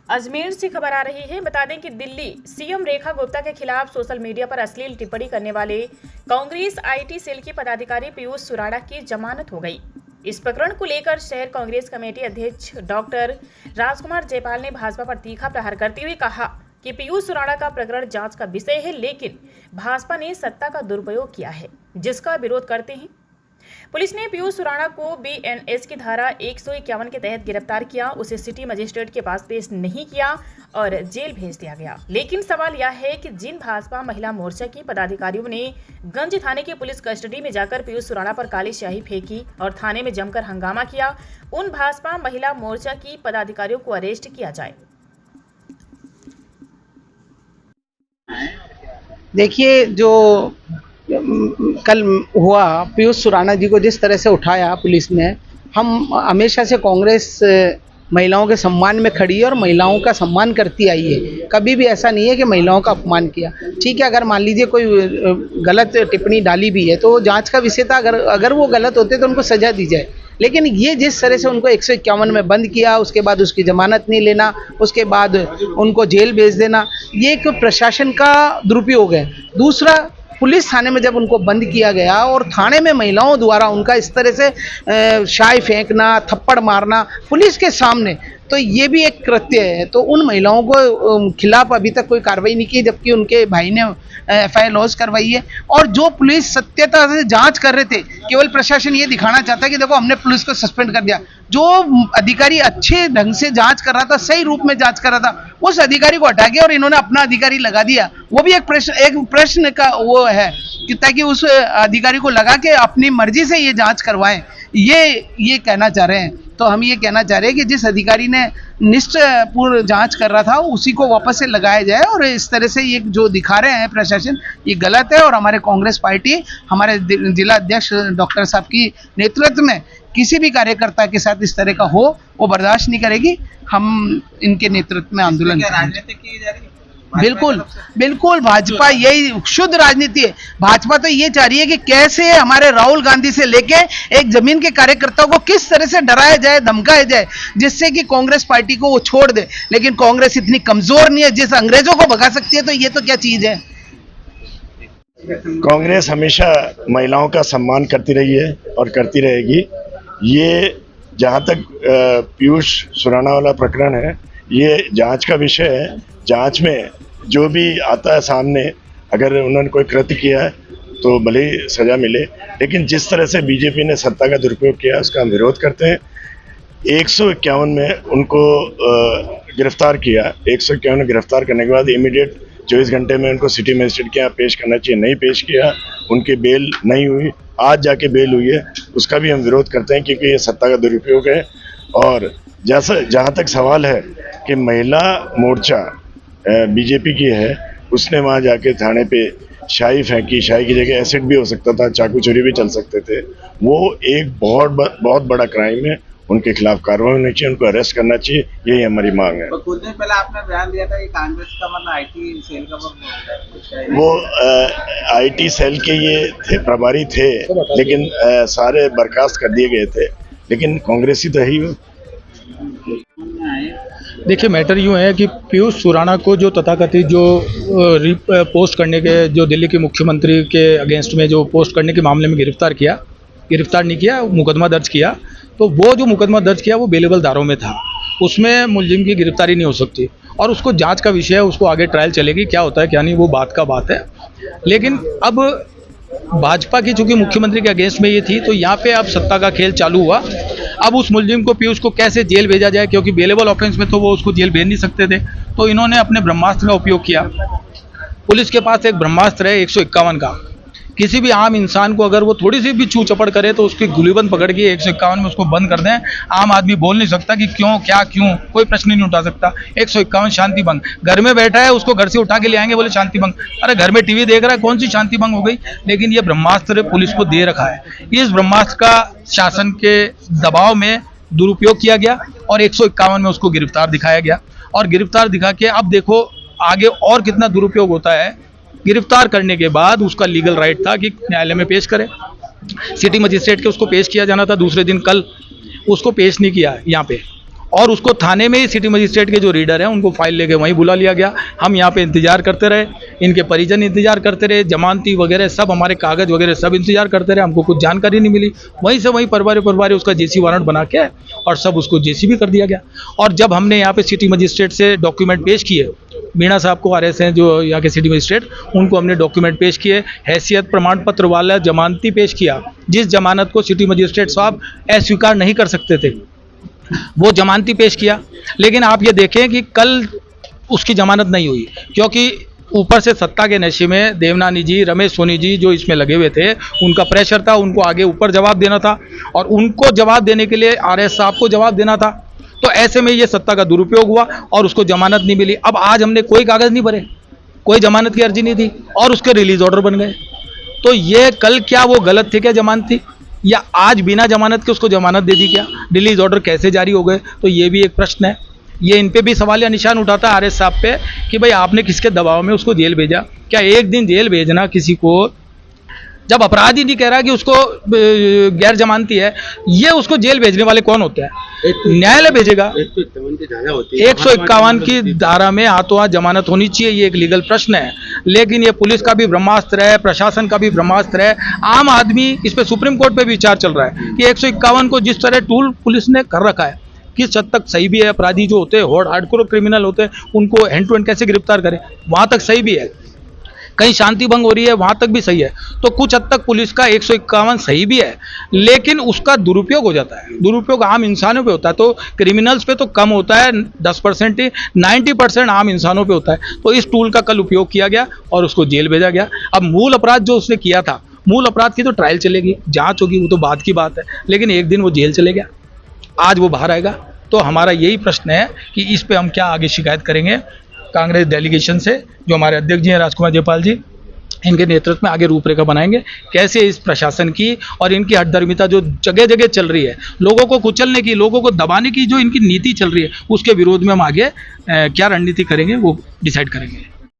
अजमेर से खबर आ रही है। बता दें कि दिल्ली सीएम रेखा गुप्ता के खिलाफ सोशल मीडिया पर अश्लील टिप्पणी करने वाले कांग्रेस आईटी सेल के पदाधिकारी पीयूष सुराणा की जमानत हो गई। इस प्रकरण को लेकर शहर कांग्रेस कमेटी अध्यक्ष डॉक्टर राजकुमार जयपाल ने भाजपा पर तीखा प्रहार करते हुए कहा कि पीयूष सुराणा का प्रकरण जांच का विषय है, लेकिन भाजपा ने सत्ता का दुरुपयोग किया है, जिसका विरोध करते हैं। पुलिस ने पीयूष सुराणा को बीएनएस की धारा 151 के तहत गिरफ्तार किया। उसे सिटी मजिस्ट्रेट के पास पेश नहीं किया और जेल भेज दिया गया। लेकिन सवाल यह है कि जिन भाजपा महिला मोर्चा की पदाधिकारियों ने गंज थाने की पुलिस कस्टडी में जाकर पीयूष सुराणा पर काली स्याही फेंकी और थाने में जमकर हंगामा किया, उन भाजपा महिला मोर्चा की पदाधिकारियों को अरेस्ट किया जाए। देखिए, जो कल हुआ, पीयूष सुराणा जी को जिस तरह से उठाया पुलिस ने, हम हमेशा से कांग्रेस महिलाओं के सम्मान में खड़ी है और महिलाओं का सम्मान करती आई है। कभी भी ऐसा नहीं है कि महिलाओं का अपमान किया। ठीक है, अगर मान लीजिए कोई गलत टिप्पणी डाली भी है तो जांच का विषय था। अगर वो गलत होते तो उनको सजा दी जाए। लेकिन ये जिस तरह से उनको 151 में बंद किया, उसके बाद उसकी जमानत नहीं लेना, उसके बाद उनको जेल भेज देना, ये एक प्रशासन का दुरुपयोग है। दूसरा, पुलिस थाने में जब उनको बंद किया गया और थाने में महिलाओं द्वारा उनका इस तरह से शाई फेंकना, थप्पड़ मारना पुलिस के सामने, तो ये भी एक कृत्य है। तो उन महिलाओं को खिलाफ अभी तक कोई कार्रवाई नहीं की, जबकि उनके भाई ने एफआईआर लॉन्च करवाई है। और जो पुलिस सत्यता से जांच कर रहे थे, केवल प्रशासन ये दिखाना चाहता है कि देखो हमने पुलिस को सस्पेंड कर दिया। जो अधिकारी अच्छे ढंग से जांच कर रहा था, सही रूप में जांच कर रहा था, उस अधिकारी को हटा के और इन्होंने अपना अधिकारी लगा दिया। वो भी एक प्रश्न का वो है कि ताकि उस अधिकारी को लगा के अपनी मर्जी से ये जांच करवाएं। ये कहना चाह रहे हैं। तो हम ये कहना चाह रहे हैं कि जिस अधिकारी ने निष्ठापूर्ण जांच कर रहा था उसी को वापस से लगाया जाए। और इस तरह से ये जो दिखा रहे हैं प्रशासन, ये गलत है। और हमारे कांग्रेस पार्टी, हमारे जिला अध्यक्ष डॉक्टर साहब की नेतृत्व में किसी भी कार्यकर्ता के साथ इस तरह का हो, वो बर्दाश्त नहीं करेगी। हम इनके नेतृत्व में आंदोलन राजनीति की जा रही है। बिल्कुल भाजपा यही शुद्ध राजनीति है। भाजपा तो ये चाह रही है कि कैसे हमारे राहुल गांधी से लेके एक जमीन के कार्यकर्ताओं को किस तरह से डराया जाए, धमकाया जाए, जिससे कि कांग्रेस पार्टी को वो छोड़ दे। लेकिन कांग्रेस इतनी कमजोर नहीं है, जिस अंग्रेजों को भगा सकती है, तो ये तो क्या चीज है। कांग्रेस हमेशा महिलाओं का सम्मान करती रही है और करती रहेगी। ये जहाँ तक पीयूष सुराणा वाला प्रकरण है, ये जांच का विषय है। जांच में जो भी आता है सामने, अगर उन्होंने कोई कृत्य किया है तो भले ही सजा मिले। लेकिन जिस तरह से बीजेपी ने सत्ता का दुरुपयोग किया, उसका हम विरोध करते हैं। 151 में उनको गिरफ्तार किया। 151 में गिरफ्तार करने के बाद इमीडिएट 24 घंटे में उनको सिटी मजिस्ट्रेट के यहाँ पेश करना चाहिए, नहीं पेश किया, उनकी बेल नहीं हुई। आज जाके बेल हुई है, उसका भी हम विरोध करते हैं, क्योंकि ये सत्ता का दुरुपयोग है। और जहाँ तक सवाल है कि महिला मोर्चा बीजेपी की है, उसने वहाँ जाके थाने पे शाई फेंकी, शाई की जगह एसिड भी हो सकता था, चाकू छुरी भी चल सकते थे। वो एक बहुत बड़ा क्राइम है। उनके खिलाफ कार्रवाई होनी चाहिए, उनको अरेस्ट करना चाहिए, यही हमारी मांग है। तो कुछ दिन पहले आपने बयान दिया था कि कांग्रेस का मतलब आईटी सेल का वो आईटी सेल के ये थे, प्रभारी थे, लेकिन सारे बर्खास्त कर दिए गए थे। लेकिन कांग्रेसी तो ही। देखिए, मैटर यूँ है कि पीयूष सुराणा को जो तथाकथित जो पोस्ट करने के, जो दिल्ली के मुख्यमंत्री के अगेंस्ट में जो पोस्ट करने के मामले में गिरफ्तार नहीं किया, मुकदमा दर्ज किया। तो वो जो मुकदमा दर्ज किया वो बेलेबल धाराओं में था, उसमें मुलजिम की गिरफ्तारी नहीं हो सकती। और उसको जांच का विषय है, उसको आगे ट्रायल चलेगी, क्या होता है क्या नहीं वो बात है। लेकिन अब भाजपा की चूंकि मुख्यमंत्री के अगेंस्ट में ये थी, तो यहाँ पे अब सत्ता का खेल चालू हुआ। अब उस मुलजिम को, पीयूष को कैसे जेल भेजा जाए, क्योंकि बेलेबल ऑफेंस में तो वो उसको जेल भेज नहीं सकते थे। तो इन्होंने अपने ब्रह्मास्त्र का उपयोग किया। पुलिस के पास एक ब्रह्मास्त्र है 151 का। किसी भी आम इंसान को अगर वो थोड़ी सी भी छू चपड़ करे तो उसकी गुलीबंद पकड़ के 151 में उसको बंद कर दें। आम आदमी बोल नहीं सकता कि क्यों, क्या, क्यों, कोई प्रश्न नहीं उठा सकता। 151 शांति भंग। घर में बैठा है, उसको घर से उठा के ले आएंगे, बोले शांति भंग। अरे घर में टीवी देख रहा है, कौन सी शांति भंग हो गई। लेकिन ये ब्रह्मास्त्र पुलिस को दे रखा है। इस ब्रह्मास्त्र का शासन के दबाव में दुरुपयोग किया गया और 151 में उसको गिरफ्तार दिखाया गया। और गिरफ्तार दिखा के अब देखो आगे और कितना दुरुपयोग होता है। गिरफ्तार करने के बाद उसका लीगल राइट था कि न्यायालय में पेश करे। सिटी मजिस्ट्रेट के उसको पेश किया जाना था दूसरे दिन, कल उसको पेश नहीं किया यहाँ पे। और उसको थाने में ही सिटी मजिस्ट्रेट के जो रीडर हैं उनको फाइल लेके वहीं बुला लिया गया। हम यहाँ पे इंतजार करते रहे, इनके परिजन इंतजार करते रहे, जमानती वगैरह सब हमारे कागज़ वगैरह सब इंतजार करते रहे, हमको कुछ जानकारी नहीं मिली। वहीं से वहीं परवारे उसका जेसी वारंट बना के और सब उसको जेसी भी कर दिया गया। और जब हमने यहाँ पे सिटी मजिस्ट्रेट से डॉक्यूमेंट पेश किए, मीणा साहब को RS हैं जो यहाँ के सिटी मजिस्ट्रेट, उनको हमने डॉक्यूमेंट पेश किए, हैसियत प्रमाण पत्र वाला जमानती पेश किया, जिस जमानत को सिटी मजिस्ट्रेट साहब अस्वीकार नहीं कर सकते थे वो जमानती पेश किया। लेकिन आप ये देखें कि कल उसकी जमानत नहीं हुई, क्योंकि ऊपर से सत्ता के नशे में देवनानी जी, रमेश सोनी जी जो इसमें लगे हुए थे, उनका प्रेशर था, उनको आगे ऊपर जवाब देना था और उनको जवाब देने के लिए RS साहब को जवाब देना था। तो ऐसे में ये सत्ता का दुरुपयोग हुआ और उसको जमानत नहीं मिली। अब आज हमने कोई कागज़ नहीं भरे, कोई जमानत की अर्जी नहीं दी और उसके रिलीज ऑर्डर बन गए। तो ये कल क्या वो गलत थे क्या जमानत थी, या आज बिना जमानत के उसको जमानत दे दी क्या, रिलीज ऑर्डर कैसे जारी हो गए? तो ये भी एक प्रश्न है। ये इन पे भी सवाल या निशान उठाता है RS साहब पे कि भाई आपने किसके दबाव में उसको जेल भेजा? क्या एक दिन जेल भेजना किसी को, जब अपराधी नहीं कह रहा कि उसको गैर जमानती है, ये उसको जेल भेजने वाले कौन होते हैं? न्यायालय भेजेगा। 151 की धारा में हाथों हाथ जमानत होनी चाहिए, ये एक लीगल प्रश्न है। लेकिन ये पुलिस का भी ब्रह्मास्त्र है, प्रशासन का भी ब्रह्मास्त्र है। आम आदमी इस पे सुप्रीम कोर्ट पे विचार चल रहा है कि 151 को जिस तरह टूल पुलिस ने कर रखा है किस हद तक सही भी है। अपराधी जो होते हैं, हार्डकोर क्रिमिनल होते हैं, उनको हैंड टू हैंड कैसे गिरफ्तार करें, वहां तक सही भी है। कहीं शांति भंग हो रही है वहां तक भी सही है। तो कुछ हद तक पुलिस का 151 सही भी है, लेकिन उसका दुरुपयोग हो जाता है। दुरुपयोग आम इंसानों पे होता है, तो क्रिमिनल्स पे तो कम होता है, 10% ही, 90% आम इंसानों पे होता है। तो इस टूल का कल उपयोग किया गया और उसको जेल भेजा गया। अब मूल अपराध जो उसने किया था, मूल अपराध की तो ट्रायल चलेगी, जांच होगी, वो तो बाद की बात है। लेकिन एक दिन वो जेल चले गया, आज वो बाहर आएगा। तो हमारा यही प्रश्न है कि इस पे हम क्या आगे शिकायत करेंगे कांग्रेस डेलीगेशन से, जो हमारे अध्यक्ष जी हैं राजकुमार जयपाल जी, इनके नेतृत्व में आगे रूपरेखा बनाएंगे कैसे इस प्रशासन की और इनकी हठधर्मिता जो जगह जगह चल रही है, लोगों को कुचलने की, लोगों को दबाने की जो इनकी नीति चल रही है, उसके विरोध में हम आगे क्या रणनीति करेंगे वो डिसाइड करेंगे।